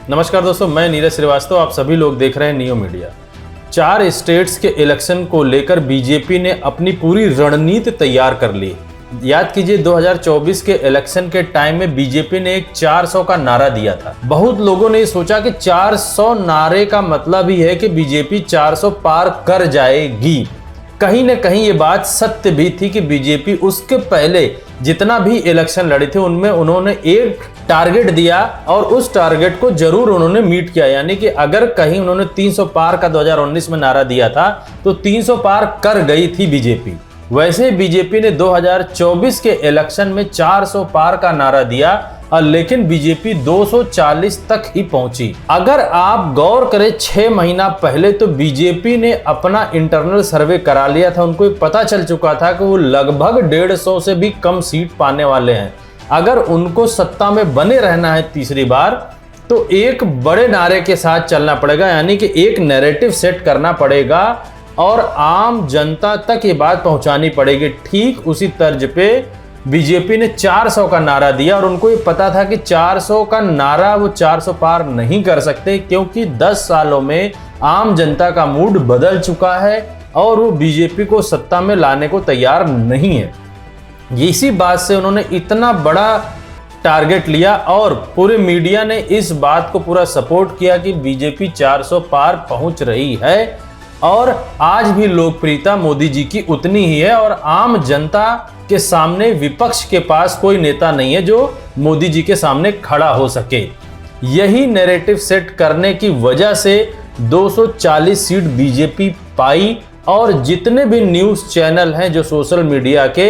नमस्कार दोस्तों, मैं नीरज श्रीवास्तव। आप सभी लोग देख रहे हैं नियो मीडिया। 4 स्टेट्स के इलेक्शन को लेकर बीजेपी ने अपनी पूरी रणनीति तैयार कर ली। याद कीजिए 2024 के इलेक्शन के टाइम में बीजेपी ने एक 400 का नारा दिया था। बहुत लोगों ने सोचा कि 400 नारे का मतलब ही है कि बीजेपी 400 पार कर जाएगी। कहीं न कहीं ये बात सत्य भी थी कि बीजेपी उसके पहले जितना भी इलेक्शन लड़े थे उनमें उन्होंने एक टारगेट दिया और उस टारगेट को जरूर उन्होंने मीट किया। यानी कि अगर कहीं उन्होंने 300 पार का 2019 में नारा दिया था तो 300 पार कर गई थी बीजेपी। वैसे बीजेपी ने 2024 के इलेक्शन में 400 पार का नारा दिया और लेकिन बीजेपी 240 तक ही पहुंची। अगर आप गौर करें 6 महीना पहले तो बीजेपी ने अपना इंटरनल सर्वे करा लिया था। उनको पता चल चुका था कि वो लगभग 150 से भी कम सीट पाने वाले हैं। अगर उनको सत्ता में बने रहना है तीसरी बार तो एक बड़े नारे के साथ चलना पड़ेगा, यानी कि एक नैरेटिव सेट करना पड़ेगा और आम जनता तक ये बात पहुंचानी पड़ेगी। ठीक उसी तर्ज पे बीजेपी ने 400 का नारा दिया और उनको ये पता था कि 400 का नारा वो 400 पार नहीं कर सकते, क्योंकि 10 सालों में आम जनता का मूड बदल चुका है और वो बीजेपी को सत्ता में लाने को तैयार नहीं है। इसी बात से उन्होंने इतना बड़ा टारगेट लिया और पूरे मीडिया ने इस बात को पूरा सपोर्ट किया कि बीजेपी 400 पार पहुंच रही है और आज भी लोकप्रियता मोदी जी की उतनी ही है और आम जनता के सामने विपक्ष के पास कोई नेता नहीं है जो मोदी जी के सामने खड़ा हो सके। यही नैरेटिव सेट करने की वजह से 240 सीट बीजेपी पाई और जितने भी न्यूज़ चैनल हैं जो सोशल मीडिया के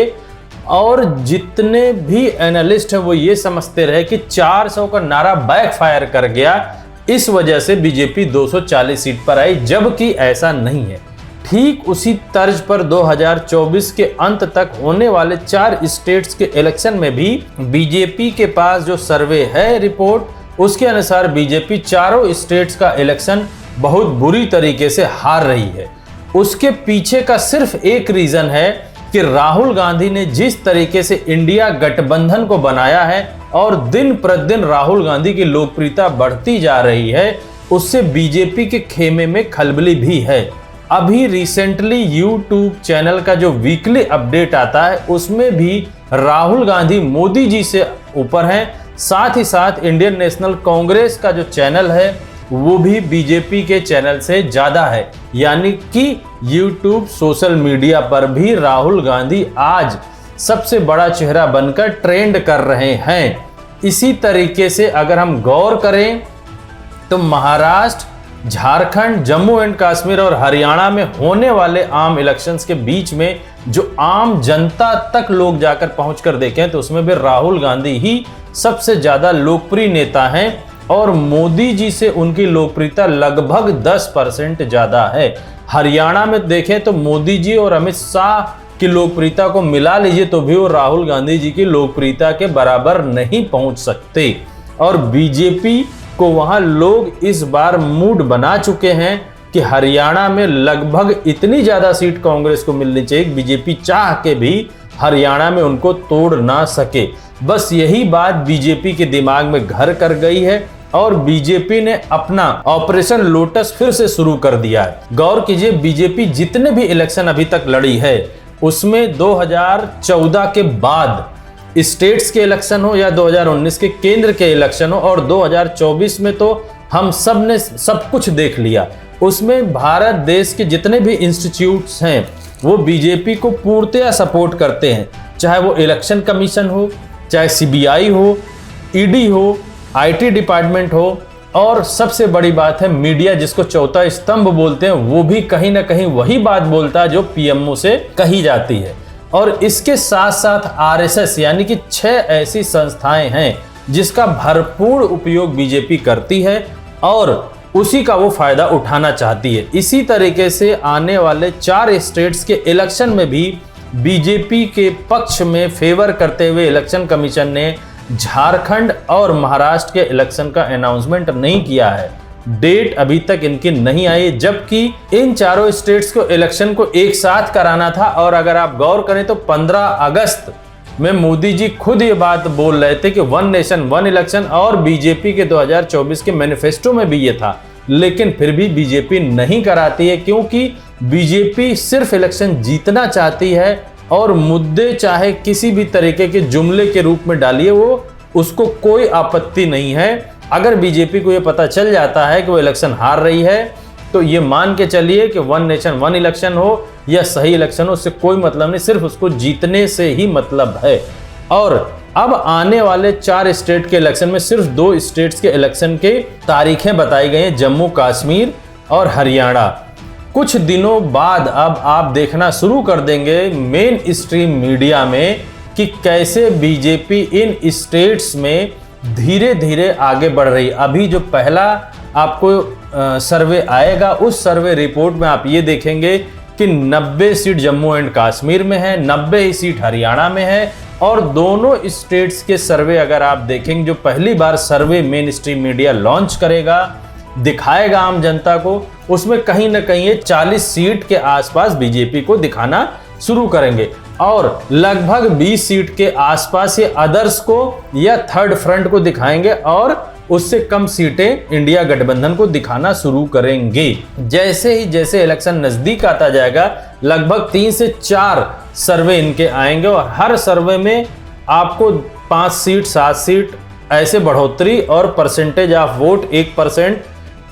और जितने भी एनालिस्ट हैं वो ये समझते रहे कि 400 का नारा बैकफायर कर गया, इस वजह से बीजेपी 240 सीट पर आई, जबकि ऐसा नहीं है। ठीक उसी तर्ज पर 2024 के अंत तक होने वाले 4 स्टेट्स के इलेक्शन में भी बीजेपी के पास जो सर्वे है रिपोर्ट, उसके अनुसार बीजेपी चारों स्टेट्स का इलेक्शन बहुत बुरी तरीके से हार रही है। उसके पीछे का सिर्फ एक रीजन है कि राहुल गांधी ने जिस तरीके से इंडिया गठबंधन को बनाया है और दिन प्रतिदिन राहुल गांधी की लोकप्रियता बढ़ती जा रही है, उससे बीजेपी के खेमे में खलबली भी है। अभी रिसेंटली यूट्यूब चैनल का जो वीकली अपडेट आता है उसमें भी राहुल गांधी मोदी जी से ऊपर हैं। साथ ही साथ इंडियन नेशनल कांग्रेस का जो चैनल है वो भी बीजेपी के चैनल से ज्यादा है। यानी कि यूट्यूब सोशल मीडिया पर भी राहुल गांधी आज सबसे बड़ा चेहरा बनकर ट्रेंड कर रहे हैं। इसी तरीके से अगर हम गौर करें तो महाराष्ट्र, झारखंड, जम्मू एंड कश्मीर और हरियाणा में होने वाले आम इलेक्शंस के बीच में जो आम जनता तक लोग जाकर पहुंचकर देखें तो उसमें भी राहुल गांधी ही सबसे ज्यादा लोकप्रिय नेता हैं और मोदी जी से उनकी लोकप्रियता लगभग 10% ज्यादा है। हरियाणा में देखें तो मोदी जी और अमित शाह की लोकप्रियता को मिला लीजिए तो भी वो राहुल गांधी जी की लोकप्रियता के बराबर नहीं पहुंच सकते और बीजेपी को वहां लोग इस बार मूड बना चुके हैं कि हरियाणा में लगभग इतनी ज्यादा सीट कांग्रेस को मिलनी चाहिए, बीजेपी चाह के भी हरियाणा में उनको तोड़ ना सके। बस यही बात बीजेपी के दिमाग में घर कर गई है और बीजेपी ने अपना ऑपरेशन लोटस फिर से शुरू कर दिया है। गौर कीजिए बीजेपी जितने भी इलेक्शन अभी तक लड़ी है उसमें 2014 के बाद स्टेट्स के इलेक्शन हो या 2019 के केंद्र के इलेक्शन हो और 2024 में तो हम सब ने सब कुछ देख लिया। उसमें भारत देश के जितने भी इंस्टीट्यूट्स हैं वो बीजेपी को पूर्णतया सपोर्ट करते हैं, चाहे वो इलेक्शन कमीशन हो, चाहे सीबीआई हो, ईडी हो, आईटी डिपार्टमेंट हो और सबसे बड़ी बात है मीडिया, जिसको चौथा स्तंभ बोलते हैं, वो भी कहीं ना कहीं वही बात बोलता है जो पीएमओ से कही जाती है। और इसके साथ साथ आरएसएस यानी कि 6 ऐसी संस्थाएं हैं जिसका भरपूर उपयोग बीजेपी करती है और उसी का वो फायदा उठाना चाहती है। इसी तरीके से आने वाले 4 स्टेट्स के इलेक्शन में भी बीजेपी के पक्ष में फेवर करते हुए इलेक्शन कमीशन ने झारखंड और महाराष्ट्र के इलेक्शन का अनाउंसमेंट नहीं किया है। डेट अभी तक इनकी नहीं आई, जबकि इन चारों स्टेट्स को इलेक्शन को एक साथ कराना था और अगर आप गौर करें तो 15 अगस्त में मोदी जी खुद ये बात बोल रहे थे कि वन नेशन वन इलेक्शन, और बीजेपी के 2024 के मैनिफेस्टो में भी ये था, लेकिन फिर भी बीजेपी नहीं कराती है, क्योंकि बीजेपी सिर्फ इलेक्शन जीतना चाहती है और मुद्दे चाहे किसी भी तरीके के जुमले के रूप में डालिए, वो उसको कोई आपत्ति नहीं है। अगर बीजेपी को ये पता चल जाता है कि वो इलेक्शन हार रही है, तो ये मान के चलिए कि वन नेशन वन इलेक्शन हो या सही इलेक्शन हो, उससे कोई मतलब नहीं, सिर्फ उसको जीतने से ही मतलब है। और अब आने वाले 4 स्टेट के इलेक्शन में सिर्फ 2 स्टेट्स के इलेक्शन के तारीखें बताई गई हैं, जम्मू कश्मीर और हरियाणा। कुछ दिनों बाद अब आप देखना शुरू कर देंगे मेन स्ट्रीम मीडिया में कि कैसे बीजेपी इन स्टेट्स में धीरे धीरे आगे बढ़ रही है। अभी जो पहला आपको सर्वे आएगा, उस सर्वे रिपोर्ट में आप ये देखेंगे कि 90 सीट जम्मू एंड कश्मीर में है, 90 ही सीट हरियाणा में है। और दोनों स्टेट्स के सर्वे अगर आप देखेंगे, जो पहली बार सर्वे मेन स्ट्रीम मीडिया लॉन्च करेगा, दिखाएगा आम जनता को, उसमें कहीं ना कहीं ये 40 सीट के आसपास बीजेपी को दिखाना शुरू करेंगे, और लगभग 20 सीट के आसपास ये अदर्स को या थर्ड फ्रंट को दिखाएंगे, और उससे कम सीटें इंडिया गठबंधन को दिखाना शुरू करेंगे। जैसे इलेक्शन नजदीक आता जाएगा, लगभग 3 से 4 सर्वे इनके आएंगे, और हर सर्वे में आपको 5 सीट 7 सीट ऐसे बढ़ोतरी, और परसेंटेज ऑफ वोट 1%,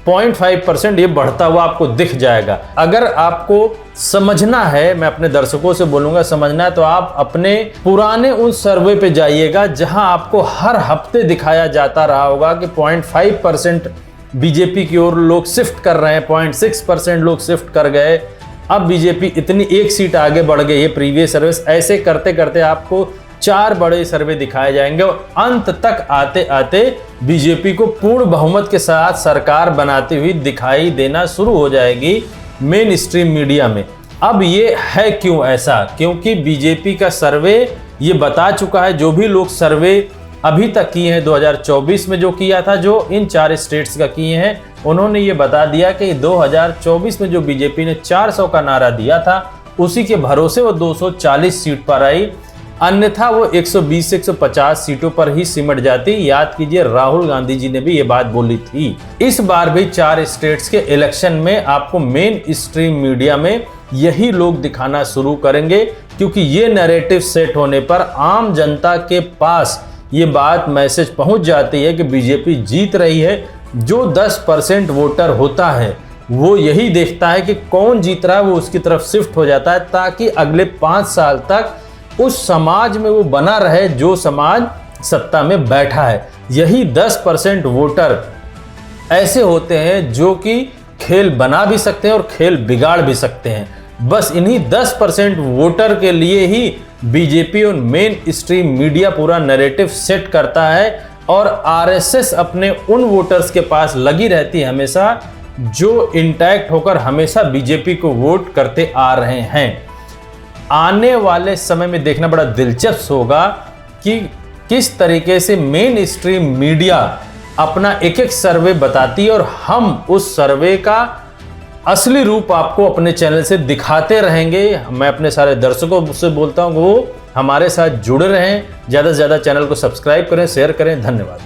0.5% ये बढ़ता हुआ आपको दिख जाएगा। अगर आपको समझना है, मैं अपने दर्शकों से बोलूंगा समझना है, तो आप अपने पुराने उन सर्वे पे जाइएगा जहां आपको हर हफ्ते दिखाया जाता रहा होगा कि 0.5% बीजेपी की ओर लोग शिफ्ट कर रहे हैं, 0.6% लोग शिफ्ट कर गए, अब बीजेपी इतनी 1 सीट आगे बढ़ गई है प्रीवियस सर्विस। ऐसे करते करते आपको 4 बड़े सर्वे दिखाए जाएंगे, और अंत तक आते आते बीजेपी को पूर्ण बहुमत के साथ सरकार बनाती हुई दिखाई देना शुरू हो जाएगी मेन स्ट्रीम मीडिया में। अब ये है क्यों ऐसा? क्योंकि बीजेपी का सर्वे ये बता चुका है, जो भी लोग सर्वे अभी तक किए हैं 2024 में जो किया था, जो इन 4 स्टेट्स का किए हैं, उन्होंने ये बता दिया कि 2024 में जो बीजेपी ने 400 का नारा दिया था, उसी के भरोसे वो 240 सीट पर आई, अन्यथा वो 120 से 150 सीटों पर ही सिमट जाती। याद कीजिए, राहुल गांधी जी ने भी ये बात बोली थी। इस बार भी 4 स्टेट्स के इलेक्शन में आपको मेन स्ट्रीम मीडिया में यही लोग दिखाना शुरू करेंगे, क्योंकि ये नैरेटिव सेट होने पर आम जनता के पास ये बात मैसेज पहुंच जाती है कि बीजेपी जीत रही है। जो 10% वोटर होता है वो यही देखता है कि कौन जीत रहा है, वो उसकी तरफ शिफ्ट हो जाता है, ताकि अगले 5 साल तक उस समाज में वो बना रहे जो समाज सत्ता में बैठा है। यही 10% वोटर ऐसे होते हैं जो कि खेल बना भी सकते हैं और खेल बिगाड़ भी सकते हैं। बस इन्हीं 10% वोटर के लिए ही बीजेपी और मेन स्ट्रीम मीडिया पूरा नैरेटिव सेट करता है, और आरएसएस अपने उन वोटर्स के पास लगी रहती है हमेशा, जो इंटैक्ट होकर हमेशा बीजेपी को वोट करते आ रहे हैं। आने वाले समय में देखना बड़ा दिलचस्प होगा कि किस तरीके से मेन स्ट्रीम मीडिया अपना एक एक सर्वे बताती है, और हम उस सर्वे का असली रूप आपको अपने चैनल से दिखाते रहेंगे। मैं अपने सारे दर्शकों से बोलता हूं कि वो हमारे साथ जुड़े रहें, ज़्यादा से ज़्यादा चैनल को सब्सक्राइब करें, शेयर करें। धन्यवाद।